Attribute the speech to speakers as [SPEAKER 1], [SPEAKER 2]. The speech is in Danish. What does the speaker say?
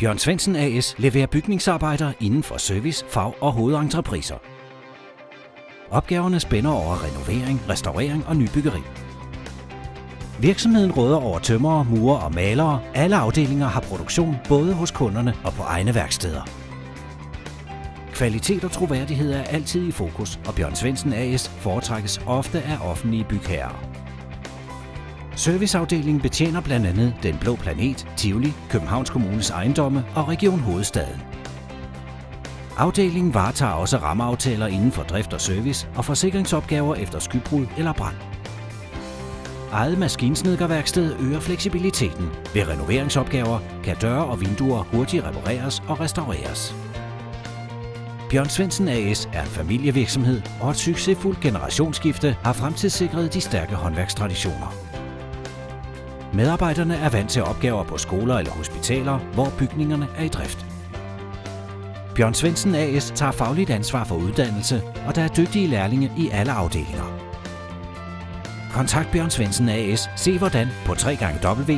[SPEAKER 1] Bjørn Svendsen A/S leverer bygningsarbejder inden for service, fag- og hovedentrepriser. Opgaverne spænder over renovering, restaurering og nybyggeri. Virksomheden råder over tømrere, murere og malere. Alle afdelinger har produktion både hos kunderne og på egne værksteder. Kvalitet og troværdighed er altid i fokus, og Bjørn Svendsen A/S foretrækkes ofte af offentlige bygherrer. Serviceafdelingen betjener blandt andet Den Blå Planet, Tivoli, Københavns Kommunes ejendomme og Region Hovedstaden. Afdelingen varetager også rammeaftaler inden for drift og service og forsikringsopgaver efter skybrud eller brand. Eget maskinsnedkerværksted øger fleksibiliteten. Ved renoveringsopgaver kan døre og vinduer hurtigt repareres og restaureres. Bjørn Svendsen A/S er en familievirksomhed, og et succesfuldt generationsskifte har fremtidssikret de stærke håndværkstraditioner. Medarbejderne er vant til opgaver på skoler eller hospitaler, hvor bygningerne er i drift. Bjørn Svendsen A/S tager fagligt ansvar for uddannelse, og der er dygtige lærlinge i alle afdelinger. Kontakt Bjørn Svendsen A/S. Se hvordan på www.bsas.dk.